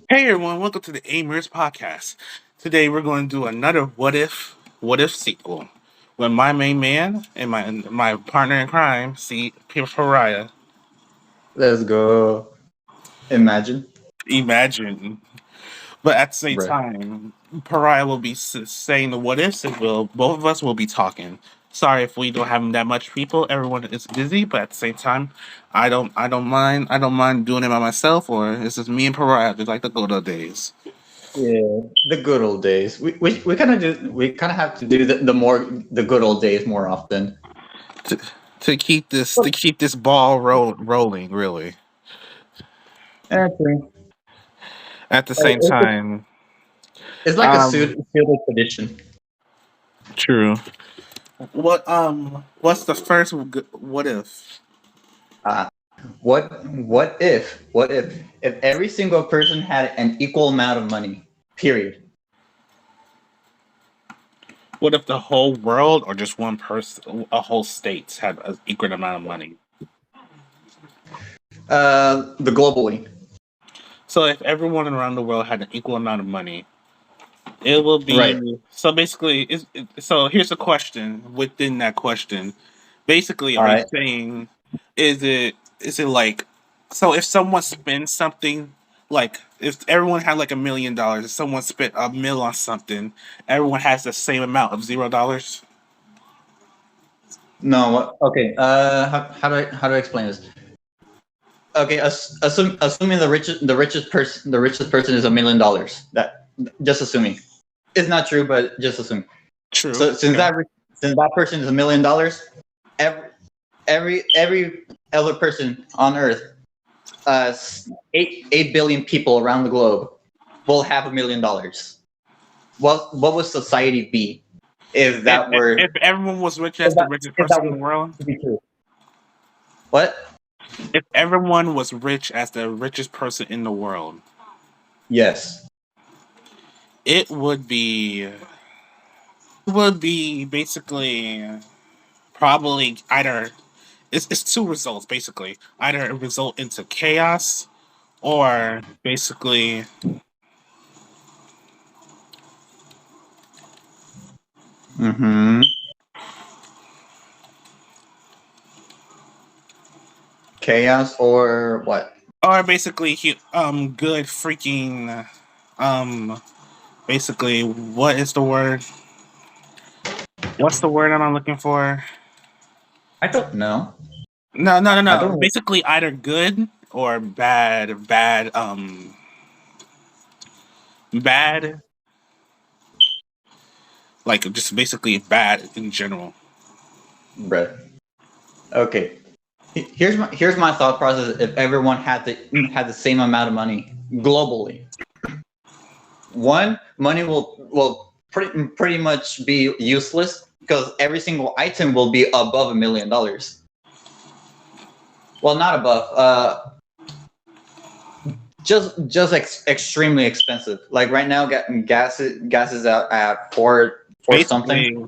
Hey everyone, welcome to the Amers podcast. Today we're going to do another what if sequel with my main man and my partner in crime, see Pariah. Let's go. Imagine, Imagine, but at the same bruh. time, Pariah will be saying the what ifs, and both of us will be talking. Sorry if we don't have that much people. Everyone is busy, but at the same time, I don't mind doing it by myself, or it's just me and Pariah, just like the good old days. Yeah, the good old days. We kind of have to do the good old days more often. to to keep this ball rolling really True. at the same It's time. it's like a um pseudo tradition. True. What's the first what if? Uh, what if every single person had an equal amount of money? Period. What if the whole world or just one person, a whole state had an equal amount of money? The globally. So if everyone around the world had an equal amount of money, it will Right. be so basically so here's a question within that question. Basically, All are you right. saying, is it like, so if someone spends something, like if everyone had like $1 million, if someone spent a mill on something, everyone has the same amount of $0? No. Okay. How do I explain this? Okay. Assuming the richest person is $1 million. That just assuming. It's not true, but just assume. True. So since Okay. that person is $1 million, every every other person on Earth, 8 billion people around the globe, will have $1 million. What would society be if If that were if everyone was rich if as the that richest if that person in was the world, to be true? What? if everyone was rich as the richest person in the world, Yes. it would be basically probably either it's two results basically. Either it result into chaos or basically Mm-hmm. Chaos or what? good freaking um basically, what's the word that I'm looking for? I don't know. No, no, no, I no, don't. basically either good or bad, like just basically bad in general. Bruh. Okay. Here's my thought process. If everyone had the same amount of money globally, one, money will pretty much be useless because every single item will be above $1 million. Well, not above. Just extremely expensive. Like right now, gas is out at four something. Basically,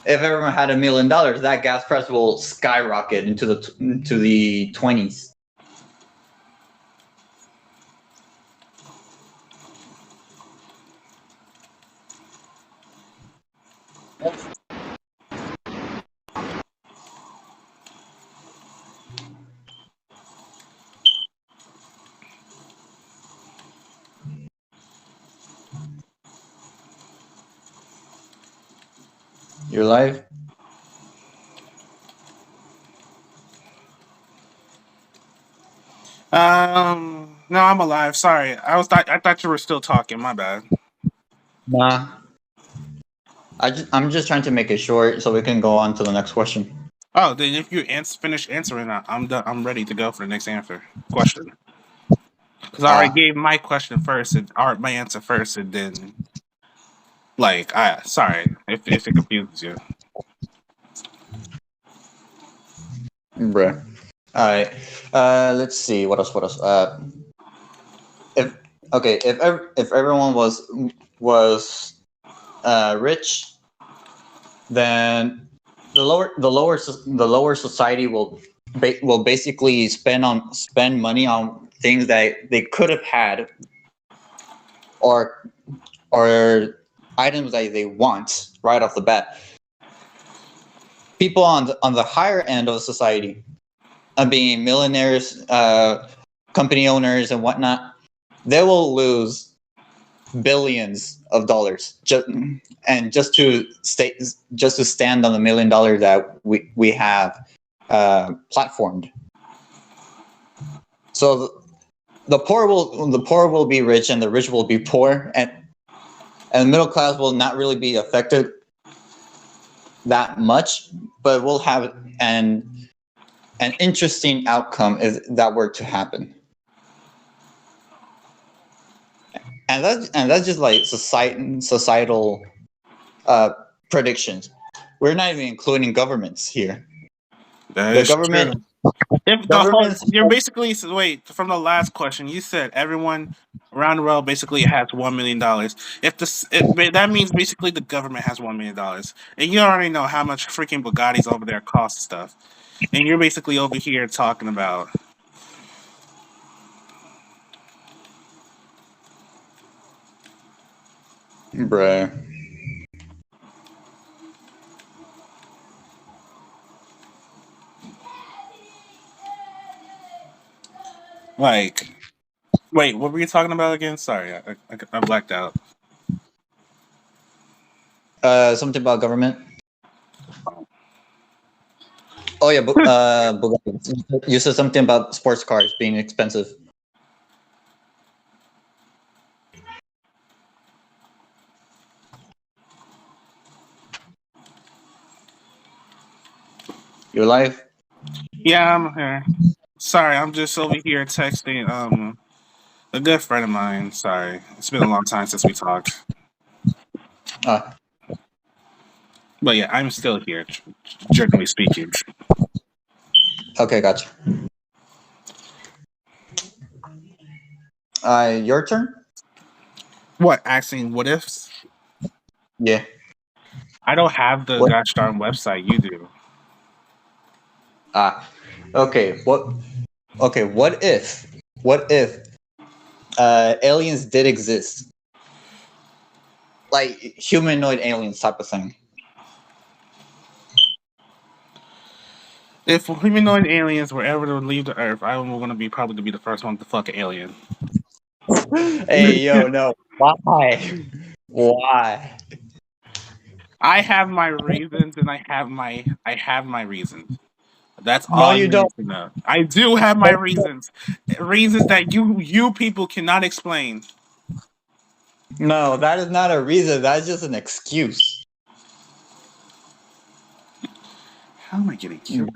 If everyone had $1 million, that gas price will skyrocket into the 20s. Your life. no, I'm alive. Sorry, I thought you were still talking. My bad. Nah. I'm just trying to make it short so we can go on to the next question. Oh, then if you finish answering that, I'm done. I'm ready to go for the next answer question. Because I already Ah, gave my question first, or my answer first, and then like, I sorry if it confuses you. bruh. All right. Let's see. What else? What else? If okay, if everyone was rich, then the lower society will basically spend money on things that they could have had, or items that they want right off the bat. People on the higher end of society, being millionaires, company owners, and whatnot, they will lose billions of dollars just to stand on the $1 million that we have platformed. So the poor will be rich, and the rich will be poor, and the middle class will not really be affected that much, but we'll have an interesting outcome if that were to happen. And that's just like societal predictions. We're not even including governments here. That The is true. government If the whole, governments you're basically wait from the last question. You said everyone around the world basically has $1 million. If that means basically the government has $1 million, and you already know how much freaking Bugattis over there cost stuff, and you're basically over here talking about bruh. like, wait, what were you talking about again? Sorry, I blacked out. Something about government. Oh yeah, you said something about sports cars being expensive. Your life. Yeah, I'm here. Sorry, I'm just over here texting a good friend of mine. Sorry, it's been a long time since we talked. Uh, But yeah, I'm still here, generally speaking. okay, gotcha. Your turn. What, asking what ifs? Yeah. I don't have the What? gosh darn website. You do. Ah. Okay. What? Okay. What if? What if aliens did exist? Like humanoid aliens type of thing. If humanoid aliens were ever to leave the Earth, I am going to be probably to be the first one to fuck an alien. Hey, yo, no. Why? Why? I have my reasons, and I have my reasons. That's No, all you you need don't. to know. I do have my reasons, reasons that you people cannot explain. No, that is not a reason. That's just an excuse. How am I getting killed?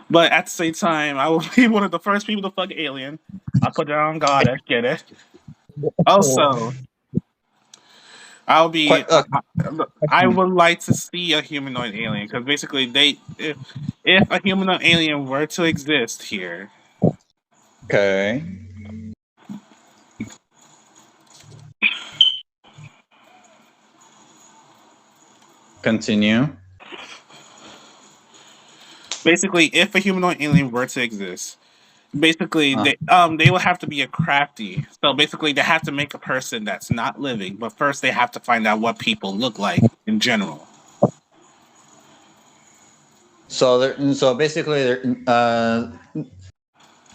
But at the same time, I will be one of the first people to fuck an alien. I put that on God. I get it. Also, I'll be. Quite, I would like to see a humanoid alien because basically, if a humanoid alien were to exist here, okay. Continue. basically, if a humanoid alien were to exist, basically they will have to be a crafty. So basically, they have to make a person that's not living, but first they have to find out what people look like in general. So basically,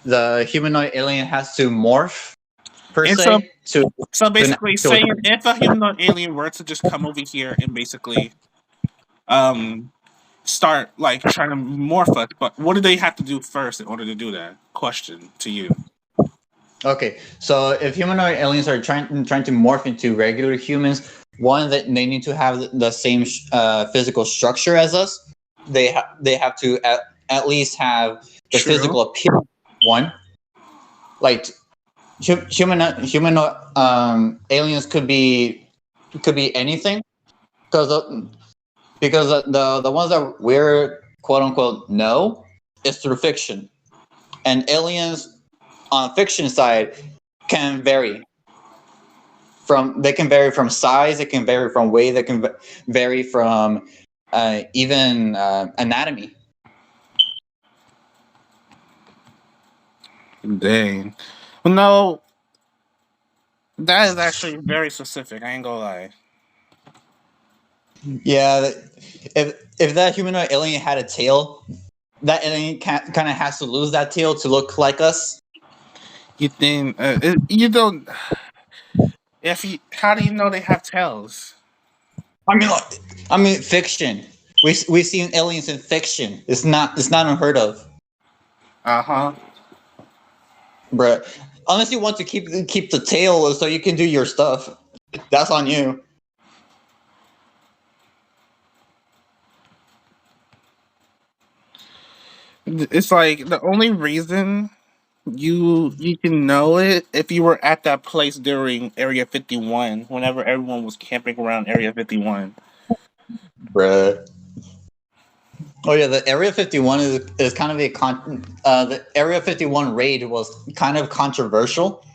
the humanoid alien has to morph per And so, se to so to, basically, to saying if a humanoid alien were to just come over here and basically um start like trying to morph us, but what do they have to do first in order to do that? Question to you. Okay, so if humanoid aliens are trying to morph into regular humans, one that they need to have the same physical structure as us. They have to at least have the True. physical appearance. One, like humanoid aliens could be anything, because the ones that we're quote unquote know is through fiction, and aliens on fiction side can vary from size, they can vary from weight, they can vary from even anatomy. Dang. No, that is actually very specific. I ain't gonna lie. Yeah, if that humanoid alien had a tail, that alien kind of has to lose that tail to look like us. You think you don't? If you, how do you know they have tails? I mean, like, I mean, fiction. We seen aliens in fiction. It's not unheard of, Uh huh. bruh. Unless you want to keep the tail so you can do your stuff, that's on you. It's like the only reason you can know it if you were at that place during Area 51, whenever everyone was camping around Area 51. Bruh. Oh yeah, the Area 51 is kind of the Area 51 raid was kind of controversial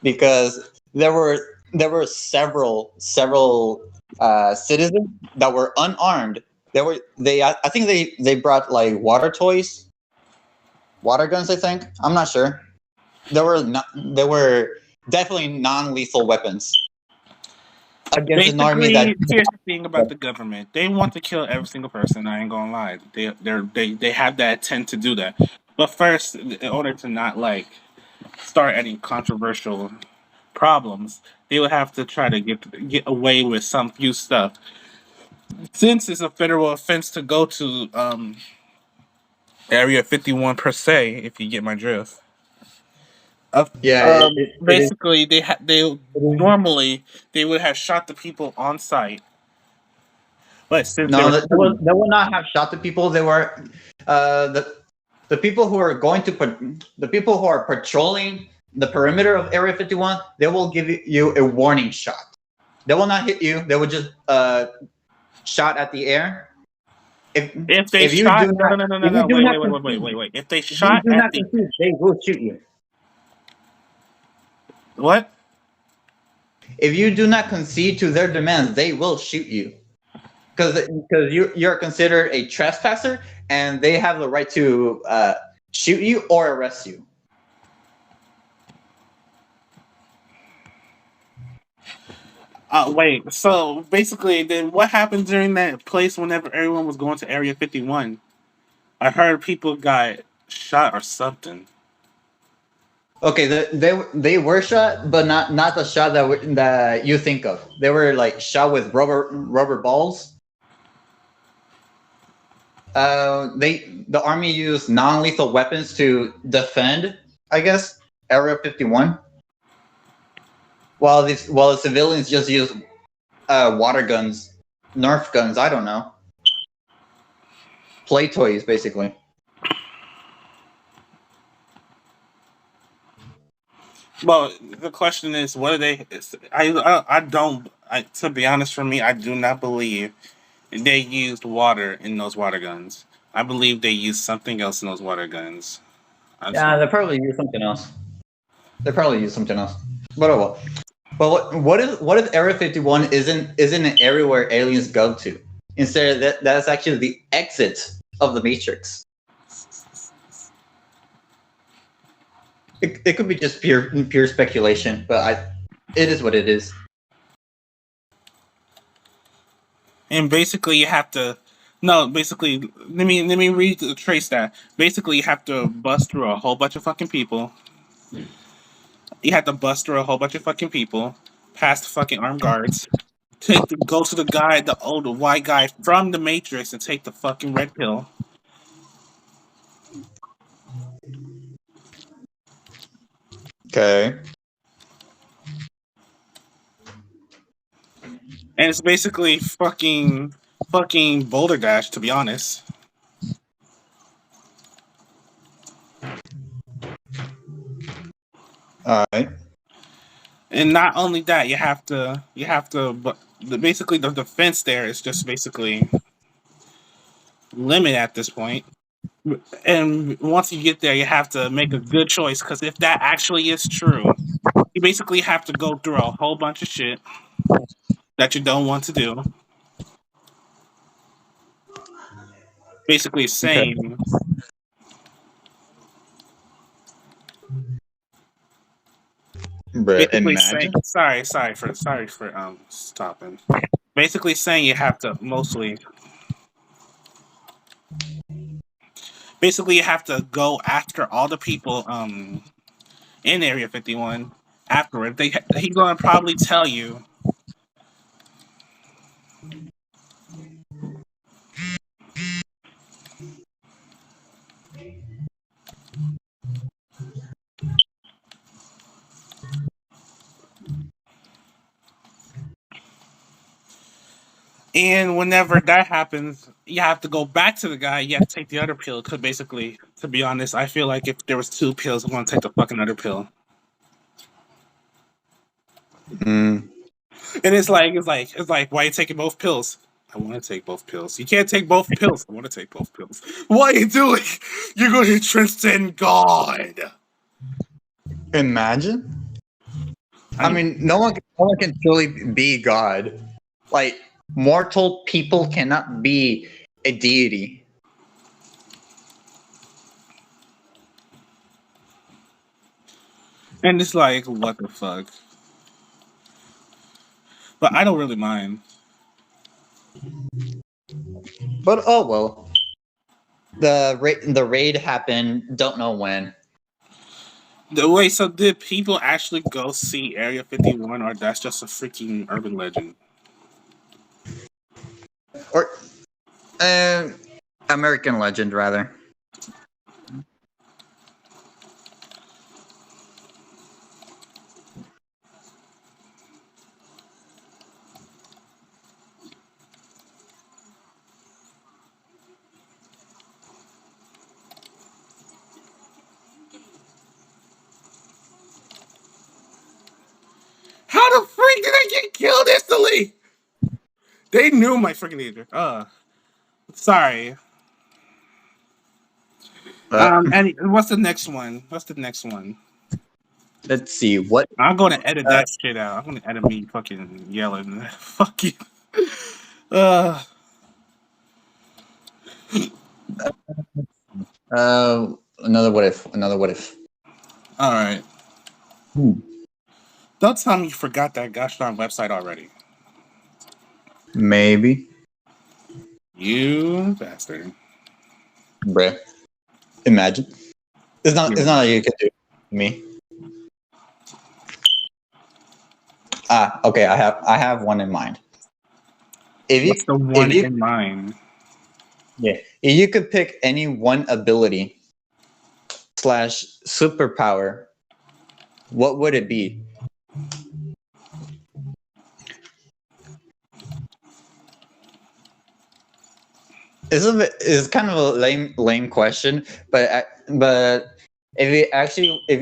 because there were several citizens that were unarmed. I think they brought like water guns. I think I'm not sure. There were definitely non-lethal weapons against an army that. Basically, here's the thing about the government: they want to kill every single person. I ain't gonna lie; they have that intent to do that. But first, in order to not like start any controversial problems, they would have to try to get away with some few stuff. Since it's a federal offense to go to Area 51 per se, if you get my drift. Yeah, Basically, they it is. normally they would have shot the people on site, but since they No, were citizens, they will not have shot the people. They were the people who are the people who are patrolling the perimeter of Area 51. They will give you a warning shot. They will not hit you. They will just shot at the air. If if they if you shot, do no, not no, no, no, no, if you no, do wait, not wait, wait, wait, wait, concede wait, wait. If they if you shot do at not the concede, they will shoot you. what? If you do not concede to their demands, they will shoot you because you're considered a trespasser, and they have the right to shoot you or arrest you. Wait. So basically, then what happened during that place whenever everyone was going to Area 51? I heard people got shot or something. Okay, they were shot, but not the shot that you think of. They were like shot with rubber balls. The army used non-lethal weapons to defend, I guess, Area 51, while the civilians just used water guns, Nerf guns. I don't know, play toys basically. Well, the question is, what are they? I don't. To be honest, for me, I do not believe they used water in those water guns. I believe they used something else in those water guns. I just Yeah, don't. they probably use something else. They probably use something else. But oh well. But what if Area 51 isn't an area where aliens go to? Instead, that's actually the exit of the Matrix. It could be just pure speculation, but it is what it is. And basically, you have to. No, basically, let me read trace that. Basically, you have to bust through a whole bunch of fucking people. You have to bust through a whole bunch of fucking people, past the fucking armed guards. Go to the guy, the old white guy from the Matrix, and take the fucking red pill. Okay. And it's basically fucking Boulder Dash, to be honest. All right. And not only that, you have to, but basically the defense there is just basically limit at this point. And once you get there, you have to make a good choice because if that actually is true, you basically have to go through a whole bunch of shit that you don't want to do. Basically Okay. saying Bruh, Basically saying imagine. sorry for stopping. Basically saying you have to you have to go after all the people in Area 51 afterward. He's gonna probably tell you. And whenever that happens, you have to go back to the guy. You have to take the other pill. Because basically, to be honest, I feel like if there was two pills, I'm gonna take the fucking other pill. Mm. And it's like, why are you taking both pills? I want to take both pills. You can't take both pills. I want to take both pills. What are you doing? You're going to transcend God. Imagine. I I mean, no one can truly be God. Like mortal people cannot be a deity. and it's like, what the fuck? But I don't really mind. But oh well. The raid happened. Don't know when. Wait, so did people actually go see Area 51, or that's just a freaking urban legend? Or uh, American legend rather. How the freak did I get killed instantly? They knew my freaking leader. Sorry. And what's the next one? What's the next one? Let's see what. I'm gonna edit Uh, that shit out. I'm gonna edit me fucking yelling. Fuck you. Uh, another what if? Another what if? all right. Hmm. Don't tell me you forgot that gosh darn website already. Maybe, You bastard. bruh. Imagine. It's not. Yeah. It's not like you can do me. Ah, okay. I have one in mind. If you What's the if one you in mind? yeah, if you could pick any one ability slash superpower, what would it be? It's kind of a lame question, but if you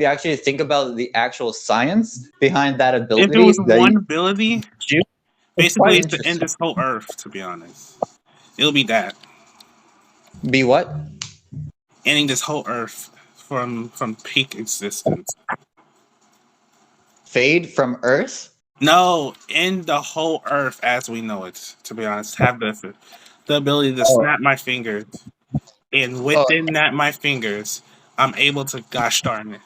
actually think about the actual science behind that If it was ability, that one ability, you it's quite basically it's to end interesting. this whole Earth. To be honest, it'll be that Be what? ending this whole Earth from peak existence. Fade from Earth? No, end the whole Earth as we know it. To be honest, have the ability to Oh, snap my fingers, and oh, within that my fingers, I'm able to gosh darn it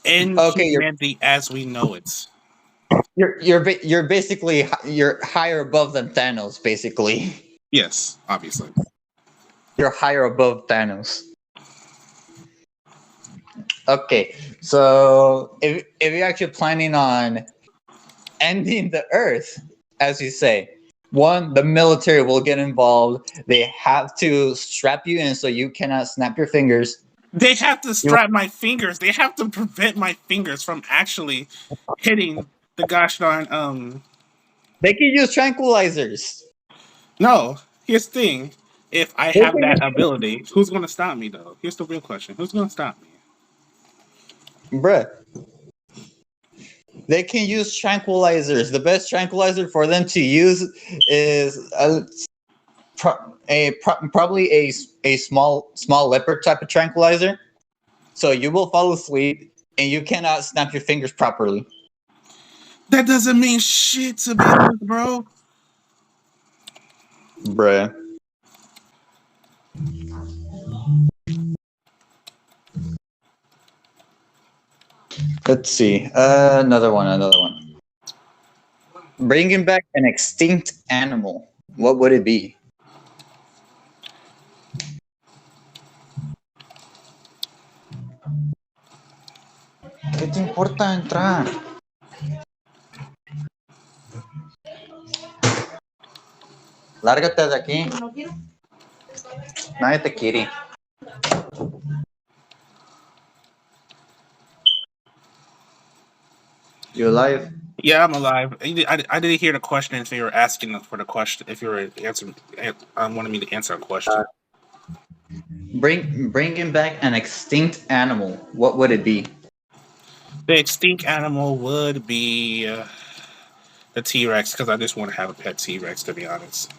end okay. You're humanity as we know it. you're basically you're higher above than Thanos. Basically, Yes, obviously. you're higher above Thanos. Okay, so if you're actually planning on ending the Earth, as you say, one, the military will get involved. They have to strap you in so you cannot snap your fingers. They have to You, strap my fingers. They have to prevent my fingers from actually hitting the gosh darn they can use tranquilizers. No, here's the thing. If I They have can that use, ability, who's gonna stop me though? Here's the real question. Who's gonna stop me? bruh. They can use tranquilizers. The best tranquilizer for them to use is probably a small leopard type of tranquilizer. So you will fall asleep and you cannot snap your fingers properly, That doesn't mean shit to be honest, bro. bruh. Let's see. Another one. Another one. Bringing back an extinct animal. What would it be? ¿Qué te importa entrar? Lárgate de aquí. Nadie te quiere. You alive? Yeah, I'm alive. I didn't hear the question if you were asking for the question. If you were answering, wanted me to answer a question. Bringing back an extinct animal. What would it be? The extinct animal would be the T Rex because I just want to have a pet T Rex. To be honest,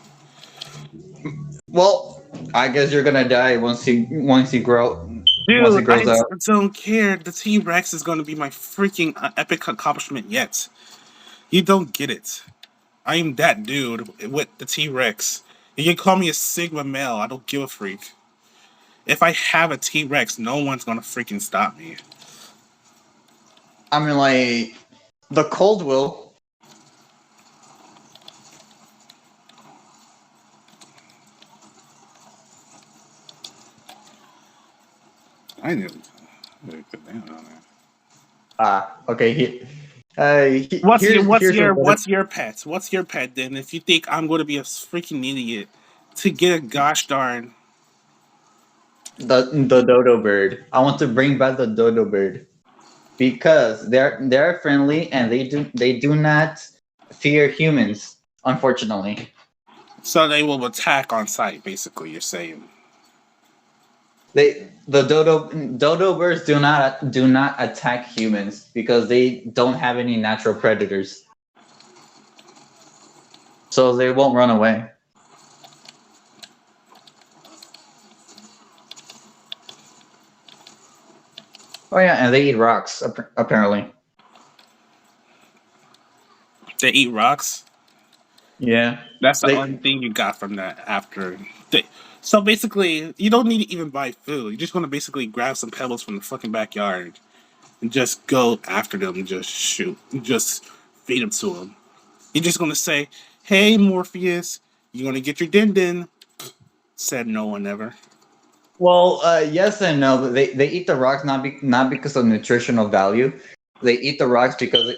Well, I guess you're gonna die once he dude, grows up. don't care. The T Rex is going to be my freaking epic accomplishment yet. You don't get it. I am that dude with the T Rex. You can call me a Sigma male. I don't give a freak. If I have a T Rex, no one's gonna freaking stop me. I mean, like the cold will. I knew. Put that on there. Okay. What's your pet? What's your pet then? If you think I'm going to be a freaking idiot to get a gosh darn, The dodo bird. I want to bring back the dodo bird because they're friendly and they do not fear humans. Unfortunately, so they will attack on sight. Basically, you're saying. the dodo birds do not attack humans because they don't have any natural predators, so they won't run away. Oh yeah, and they eat rocks apparently. They eat rocks. Yeah, That's the only they. thing you got from that after. So basically, you don't need to even buy food. You're just going to basically grab some pebbles from the fucking backyard and just go after them and just shoot. Just feed them to them. You're just going to say, "Hey, Morpheus, you going to get your din din?" Said no one ever. Well, yes and no. But they eat the rocks not because of nutritional value. They eat the rocks because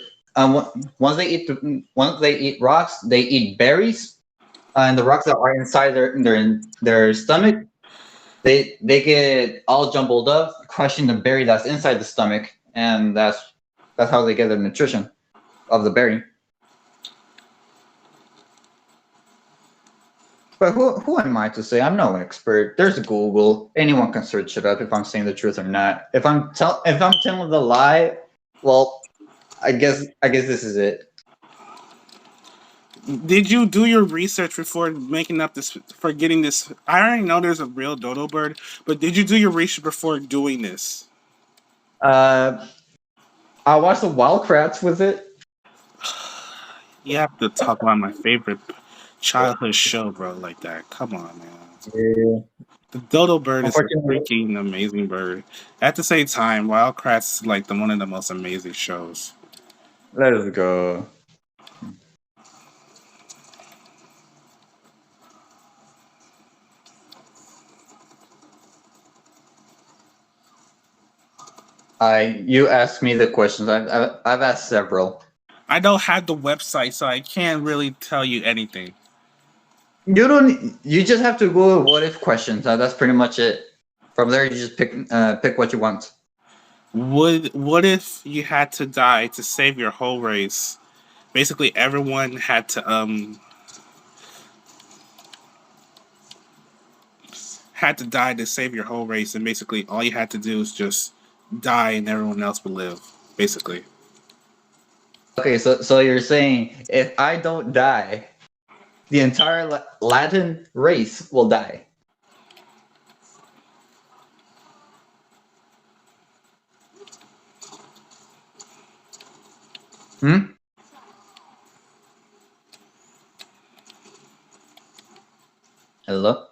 once they eat rocks, they eat berries, and the rocks that are inside their stomach, they get all jumbled up, crushing the berry that's inside the stomach, and that's how they get their nutrition of the berry. But who am I to say? I'm no expert. There's Google. Anyone can search it up if I'm saying the truth or not. If I'm telling the lie, well, I guess this is it. Did you do your research before making up this, for getting this? I already know there's a real dodo bird, but did you do your research before doing this? Uh, I watched the Wild Kratts with it. You have to talk about my favorite childhood show, bro, like that. Come on, man. Yeah. The dodo bird is a Unfortunately, freaking amazing bird. At the same time, Wild Kratts is like one of the most amazing shows. let's go. You asked me the questions. I've asked several. I don't have the website, so I can't really tell you anything. You don't. You just have to go with what if questions. That's pretty much it. From there, you just pick what you want. What if you had to die to save your whole race? Basically, everyone had to die to save your whole race, and basically all you had to do is just die, and everyone else would live. Basically, Okay, so you're saying if I don't die, the entire Latin race will die. Hmm. Hello.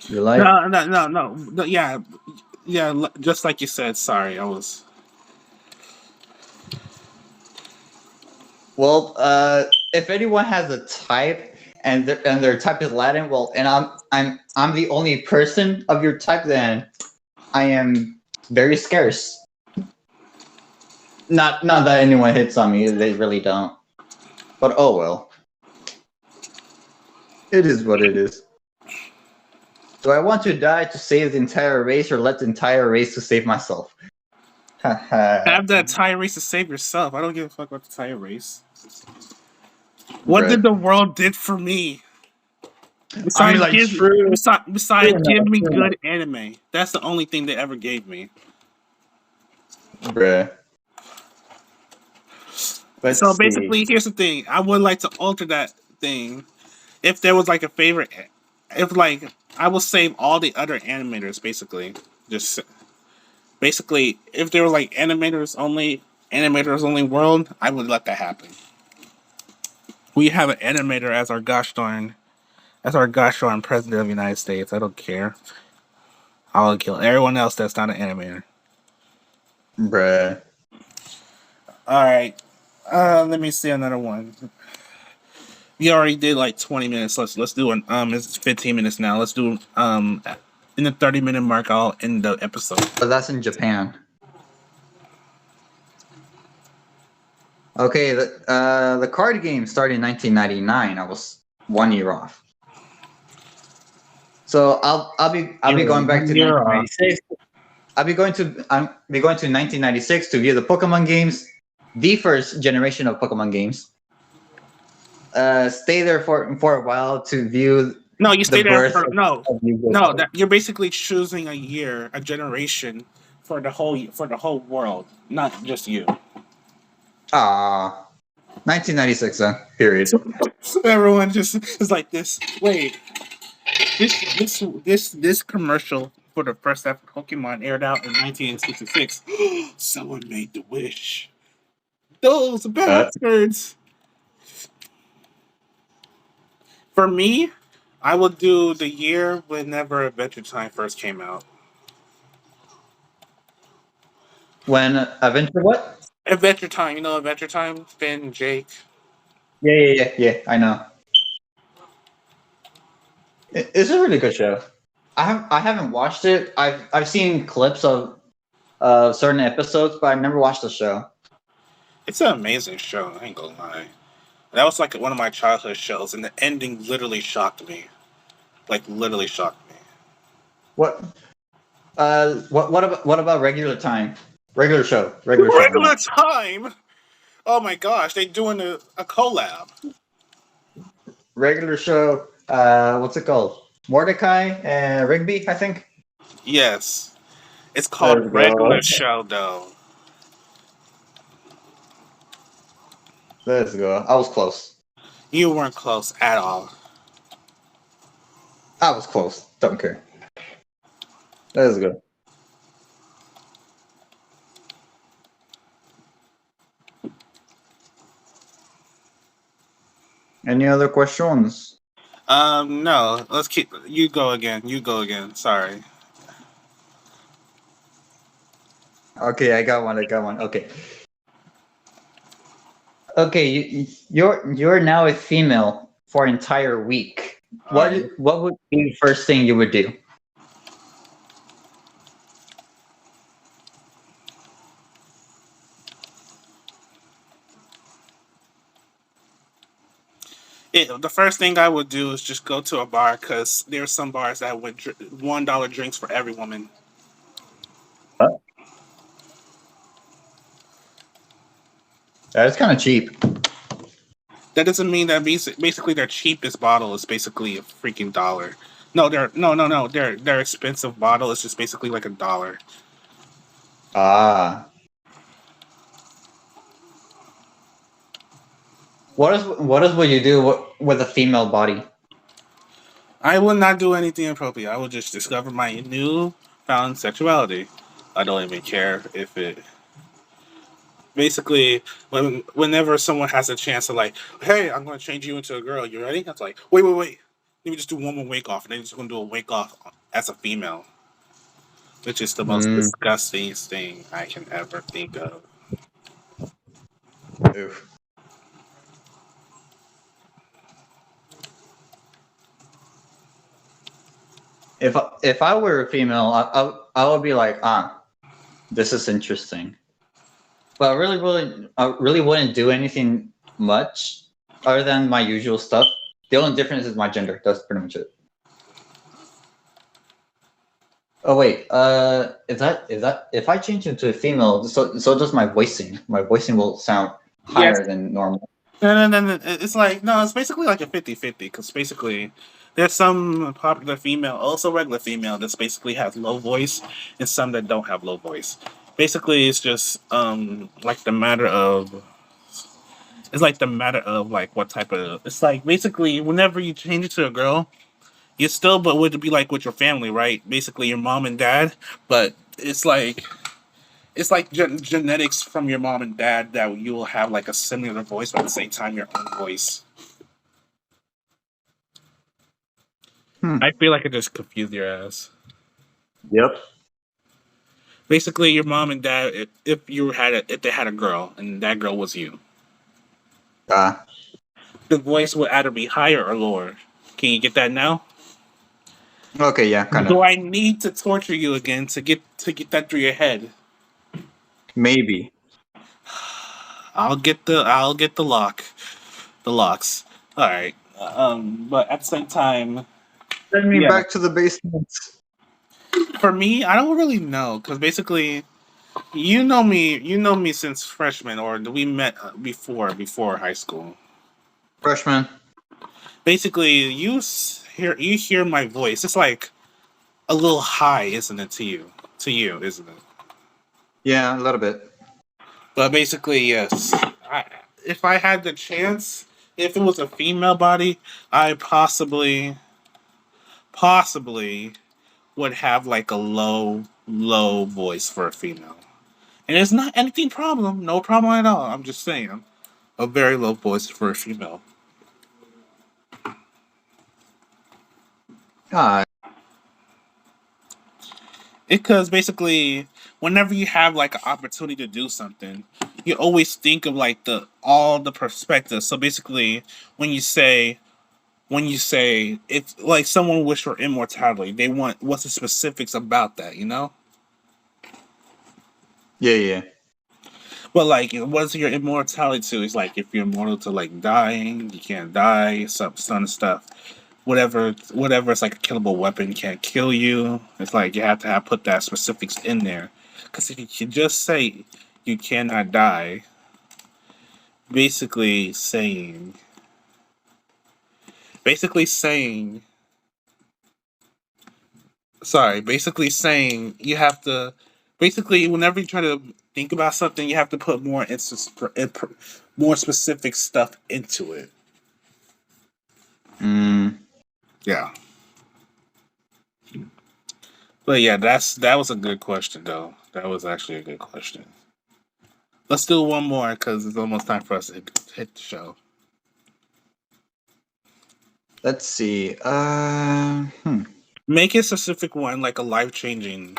You live? no. Yeah, just like you said. Sorry, I was. Well, if anyone has a type and their type is Latin, well, and I'm the only person of your type, then I am very scarce. Not that anyone hits on me, they really don't. But oh well, it is what it is. Do I want to die to save the entire race, or let the entire race to save myself? Haha, Have that tire race to save yourself. I don't give a fuck about the tire race. What did bruh. the world did for me? I mean, Besides like give true, true besides give enough, me true enough, good anime. That's the only thing they ever gave me. bruh. Let's So see. basically, here's the thing. I would like to alter that thing if there was like a favorite. If like I will save all the other animators. Basically, just basically if there were like animators only world, I would let that happen. We have an animator as our gosh darn president of the United States. I don't care. I'll kill everyone else that's not an animator. Bruh. All right. Let me see another one. We already did like 20 minutes. Let's do an it's 15 minutes now. Let's do in the 30-minute mark. I'll end the episode. But that's in Japan. Okay, the card game started in 1999. I was 1 year off. So I'll be You're going back to 1 year. 1996. I'll be going to 1996 to view the Pokemon games, the first generation of Pokemon games. Stay there for a while to view No, you the stay there birth for no, of no. Yu-Gi-Oh! That you're basically choosing a year, a generation for the whole world, not just you. Ah, 1996 then. Period. Everyone just is like this. Wait, this commercial for the first ever Pokemon aired out in 1966. Someone made the wish. Those Uh, bastards. For me, I would do the year whenever Adventure Time first came out. when Adventure what? Adventure Time, you know Adventure Time? Finn, Jake. Yeah. I know. It's a really good show. I haven't watched it. I've seen clips of certain episodes, but I've never watched the show. It's an amazing show, I ain't gonna lie. That was like one of my childhood shows, and the ending literally shocked me. Like, literally shocked me. What what about regular time? Regular show. I Regular mean, Time! Oh my gosh, they doing a collab. regular show. What's it called? Mordecai and Rigby, I think. Yes. It's Let's called Regular go. Show, though. Let's go. I was close. You weren't close at all. I was close. Don't care. Let's go. Any other questions? No. Let's keep. You go again. You go again. Sorry. Okay, I got one. Okay. Okay, you're now a female for an entire week. Alright. What would be the first thing you would do? The first thing I would do is just go to a bar because there are some bars that would $1 drinks for every woman. It's kind of cheap. That doesn't mean that basically their cheapest bottle is basically a freaking dollar. No, no. Their expensive bottle is just basically like $1. Ah. What you do with a female body? I will not do anything inappropriate. I will just discover my new found sexuality. I don't even care if it. Basically, whenever someone has a chance to like, hey, I'm going to change you into a girl. You ready? That's like, wait. Let me just do one more wake off, and then just going to do a wake off as a female, which is the most Mm, disgusting thing I can ever think of. oof. if I were a female, I would be like, this is interesting. But I really wouldn't do anything much other than my usual stuff. The only difference is my gender. That's pretty much it. Oh wait, if I change into a female, so does my voicing. My voicing will sound Yes. higher than normal. And then it's like no, it's basically like a 50-50 because basically there's some popular female, also regular female, that's basically has low voice, and some that don't have low voice. Basically, it's just like the matter of it's like the matter of like what type of it's like basically whenever you change it to a girl, you still but would be like with your family, right? Basically your mom and dad, but it's like genetics from your mom and dad that you will have like a similar voice, but at the same time your own voice. Hmm. I feel like I just confused your ass. Yep. Basically, your mom and dad, if they had a girl and that girl was you, Ah. the voice would either be higher or lower. Can you get that now? Okay. Yeah. Kind of. Do I need to torture you again to get that through your head? Maybe. I'll get the locks. All right. But at the same time, Send me yeah. back to the basement. For me, I don't really know because basically, you know me since freshman, or we met before high school. Freshman. Basically, you hear my voice. It's like a little high, isn't it to you? To you, isn't it? Yeah, a little bit. But basically, yes. If I had the chance, if it was a female body, I possibly would have like a low voice for a female. And it's not anything problem, no problem at all. I'm just saying, a very low voice for a female. Ah. Because basically, whenever you have like an opportunity to do something, you always think of like the all the perspectives. So basically, when you say it's like someone wish for immortality, they want what's the specifics about that, you know? Yeah. Yeah. But like, what's your immortality to? It's like if you're immortal to like dying, you can't die, some stuff. Whatever. It's like a killable weapon can't kill you. It's like you have to have put that specifics in there, because if you can just say you cannot die, basically saying, basically saying, basically saying you have to, basically whenever you try to think about something, you have to put more specific stuff into it. Mm, Yeah. But yeah, that was a good question though. That was actually a good question. Let's do one more because it's almost time for us to hit the show. let's see. Make a specific one, like a life changing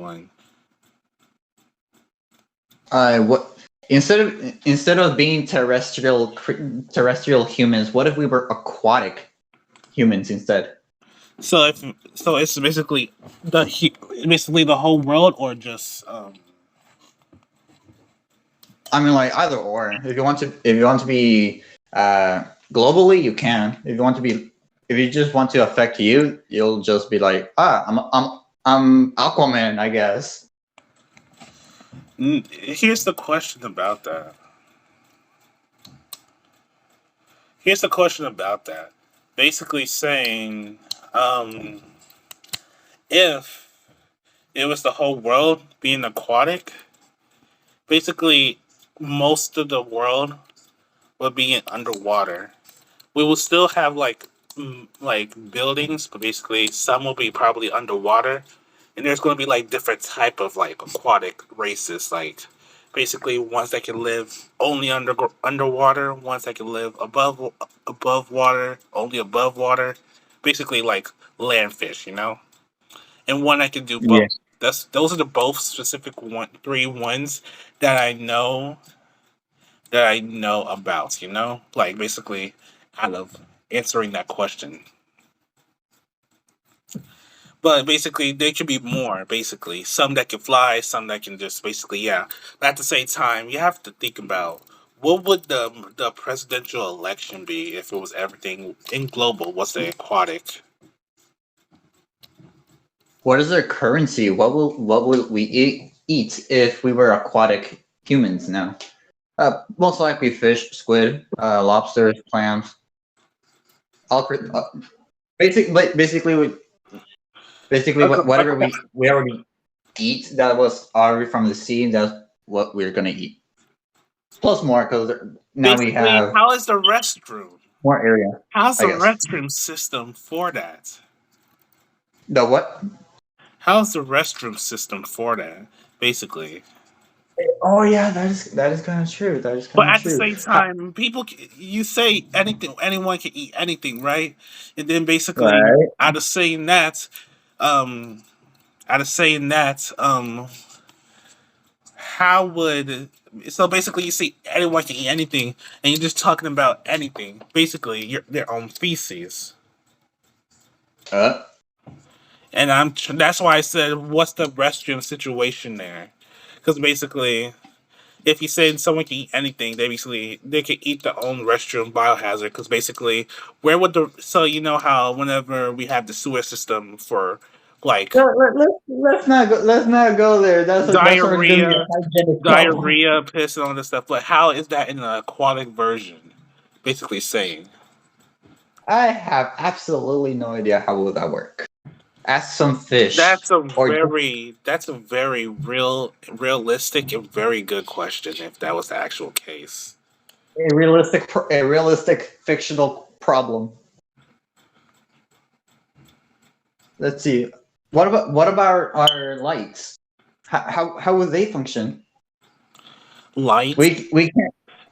one. What instead of being terrestrial humans, what if we were aquatic humans instead? So it's basically the whole world, or just I mean, like either or. If you want to be globally, you can. If you just want to affect you, you'll just be like, I'm Aquaman, I guess. here's the question about that. Here's the question about that. Basically saying, um, if it was the whole world being aquatic, basically most of the world would be underwater. We will still have like buildings, but basically some will be probably underwater, and there's going to be like different type of like aquatic races, like basically ones that can live only underwater, ones that can live above water, only above water, basically like land fish, and one that can do Yeah. both. Those are the both specific three ones that I know about, like basically out of answering that question. But basically, there could be more. Basically, some that can fly, some that can just basically, yeah. But at the same time, you have to think about what would the presidential election be if it was everything in global was the aquatic. What is our currency? What will we eat if we were aquatic humans now? Most likely fish, squid, lobsters, clams. All basically whatever Okay, we already eat that was already from the sea. That's what we're gonna eat. Plus more because now we basically, have how is the restroom? more area. How's I the guess restroom system for that? the what? How's the restroom system for that? Basically, Oh yeah, that is kind of true. That is but kind of at the true. same time, you say anything, anyone can eat anything, right? And then basically, Right. out of saying that, um, out of saying that, how would so basically you say anyone can eat anything, and you're just talking about anything, basically their own feces. Uh, And that's why I said, what's the restroom situation there? Because basically, if you said someone can eat anything, they can eat their own restroom biohazard. Because basically, where would the so you know how whenever we have the sewer system for like let's not go. Let's not go there. That's already going to be a diarrhea, hygienic problem. piss, and all this stuff, but how is that in an aquatic version? Basically saying I have absolutely no idea how will that work. Ask some fish or just that's a very realistic and very good question if that was the actual case. a realistic fictional problem. Let's see. What about our lights? How will they function? Light, We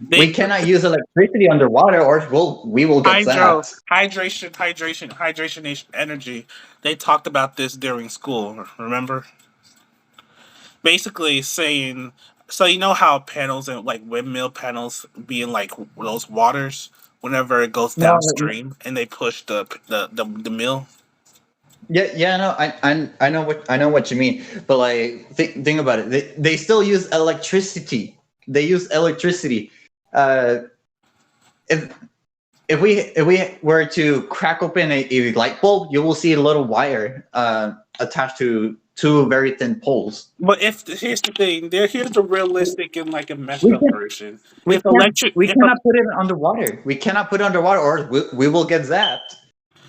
they cannot use electricity underwater, or we will get zapped. hydration nation energy. They talked about this during school, remember? Basically saying, so you know how panels and like windmill panels be in like those waters whenever it goes No, downstream and they push the mill. yeah, yeah, no, I know what you mean, but like think about it. They still use electricity. They use electricity. Uh, if if we were to crack open a light bulb, you will see a little wire attached to two very thin poles. But if here's the thing, here's the realistic and like a messed We up can version. we If can't electric, we if a, cannot put it underwater. We cannot put it underwater, or we will get zapped.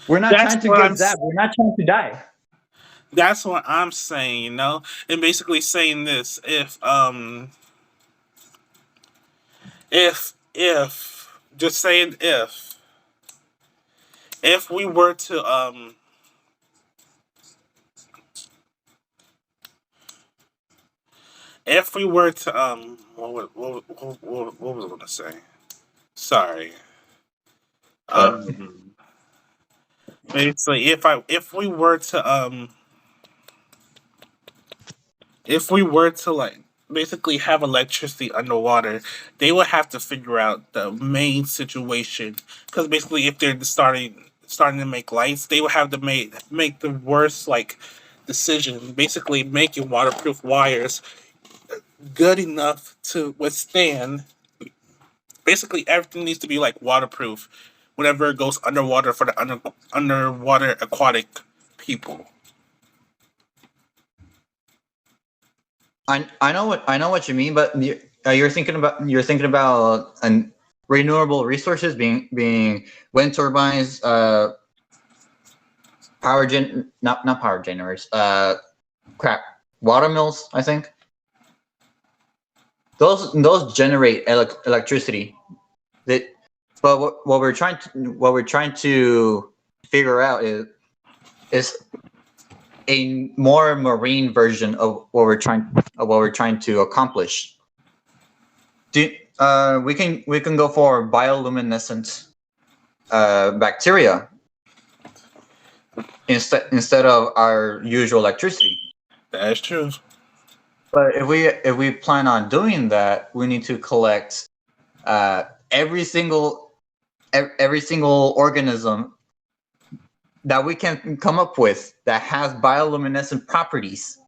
We're not that's trying to what get zapped. We're not trying to die. that's what I'm saying, and basically saying this: if just saying if we were to if we were to what was I gonna say? Sorry. Uh, Um, basically, if we were to if we were to like basically have electricity underwater, they would have to figure out the main situation. Because basically, if they're starting to make lights, they would have to make the worst like decision. Basically, making waterproof wires good enough to withstand. Basically, everything needs to be like waterproof whenever it goes underwater for the underwater aquatic people. I know what you mean, but you're thinking about renewable resources being wind turbines, power gen not power generators, crap, water mills. I think those generate electricity. That, but what we're trying to figure out is a more marine version of what we're trying to accomplish. We can go for bioluminescent bacteria instead of our usual electricity. That's true. But if we plan on doing that, we need to collect uh, every single organism that we can come up with that has bioluminescent properties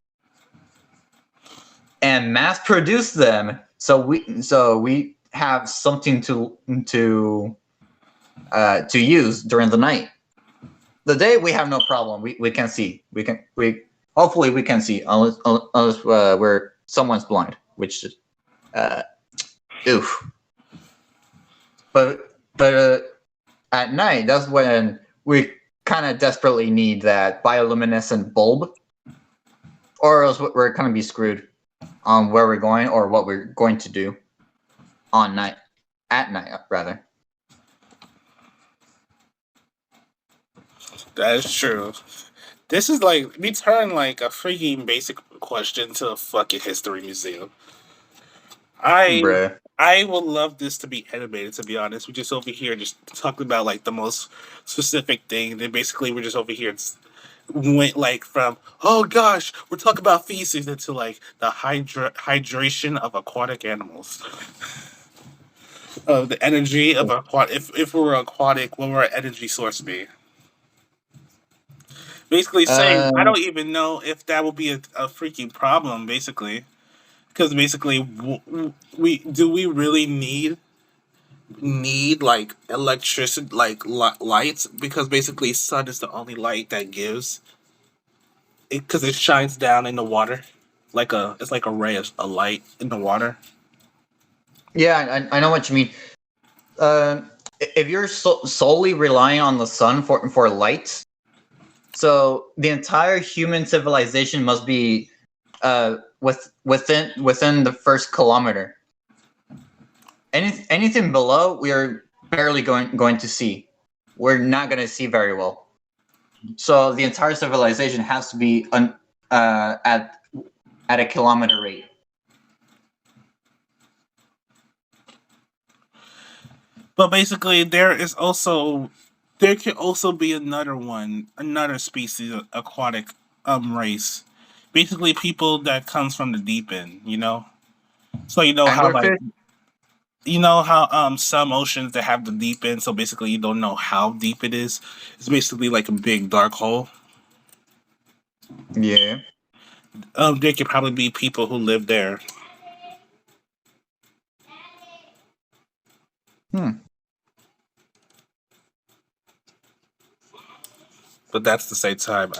and mass produce them, so we have something to use during the night. The day we have no problem. We can see. We hopefully we can see unless we're someone's blind, which uh, oof. But at night, that's when we kind of desperately need that bioluminescent bulb, or else we're gonna be screwed on where we're going or what we're going to do on night at night rather. That is true. This is like we turn like a freaking basic question to a fucking history museum. I Bruh. I would love this to be animated. To be honest, we just over here just talking about like the most specific thing. Then basically we're just over here went like from oh gosh we're talking about feces into like the hydration of aquatic animals, of the energy of aquatic. If we were aquatic, what would our energy source be? Basically saying I Um, don't even know if that would be a freaking problem. Basically, because basically we really need like electricity like lights, because basically sun is the only light that gives it, because it shines down in the water like it's like a ray of a light in the water. yeah, I know what you mean. Um, if you're solely relying on the sun for light, so the entire human civilization must be within the first kilometer. Anything below, we are barely going to see. We're not going to see very well. So the entire civilization has to be at a kilometer rate. But basically there can also be another species of aquatic race, basically people that comes from the deep end, you know. So you know how like Anglerfish. some oceans that have the deep end, so basically you don't know how deep it is. It's basically like a big dark hole. Yeah. There could probably be people who live there. Hmm. But that's the same time.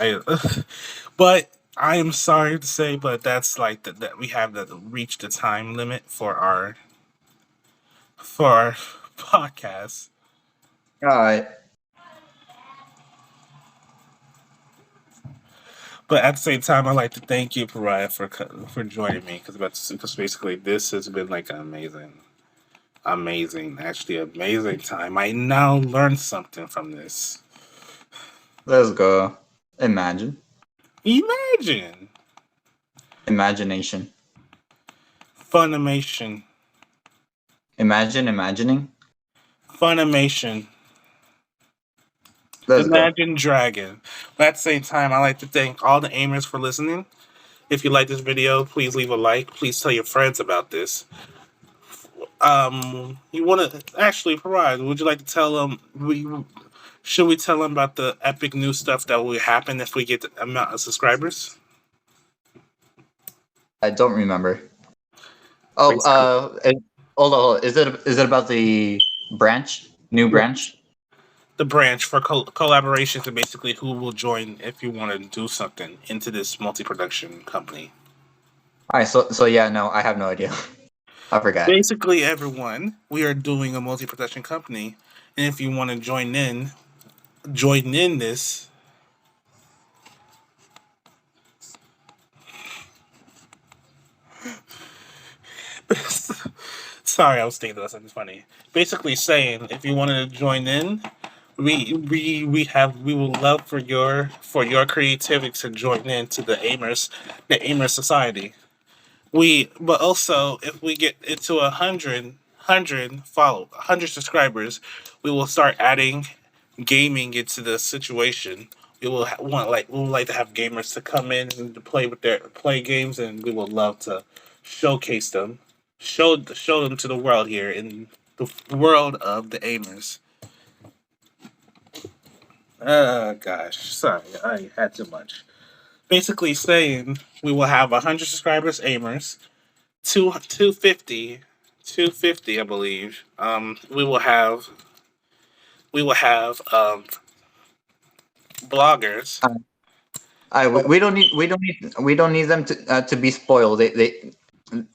But I am sorry to say, but that's like that we have to reach the time limit for our podcast. All right. But at the same time, I'd like to thank you, Pariah, for joining me, because basically this has been like an actually amazing time. I now learned something from this. Let's go. Imagine. Imagine Imagination. Funimation, Imagining. Funimation. Let's go. Imagine Dragon. But at the same time, I'd like to thank all the aimers for listening. If you like this video, please leave a like. Please tell your friends about this. You want to actually, Parad, would you like to tell them? Should we tell them about the epic new stuff that will happen if we get the amount of subscribers? I don't remember. Oh, Basically, hold on. Is it about the branch? New branch? the branch for collaborations, and basically who will join if you want to do something into this multi-production company. All right. So yeah. No, I have no idea. I forgot. Basically, everyone, we are doing a multi-production company, and if you want to join in this. Sorry, I was thinking of something funny. Basically, saying if you wanted to join in, we will love for your creativity to join in to the Aimers Society. But also if we get into 100 subscribers, we will start adding gaming into the situation. We would like to have gamers to come in and to play games, and we would love to showcase them, show them to the world here in the world of the Aimers. Oh gosh, sorry, I had too much. Basically saying we will have 100 subscribers, Amers, 250, 250, I believe. We will have bloggers. We don't need them to be spoiled.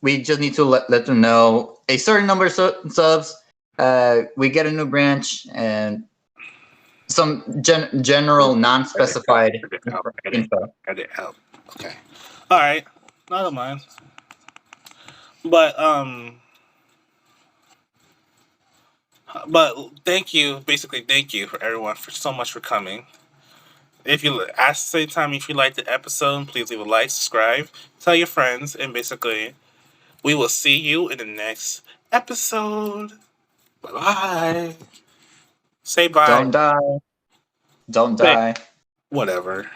We just need to let them know a certain number of subs. We get a new branch and some general non-specified Edit out, info. edit out. Okay. All right. Not mind. But but thank you. Basically, thank you for everyone for so much for coming. If you ask the same time if you liked the episode, please leave a like, subscribe, tell your friends, and basically we will see you in the next episode. Bye bye. Say bye. Don't die. Don't Say die. whatever.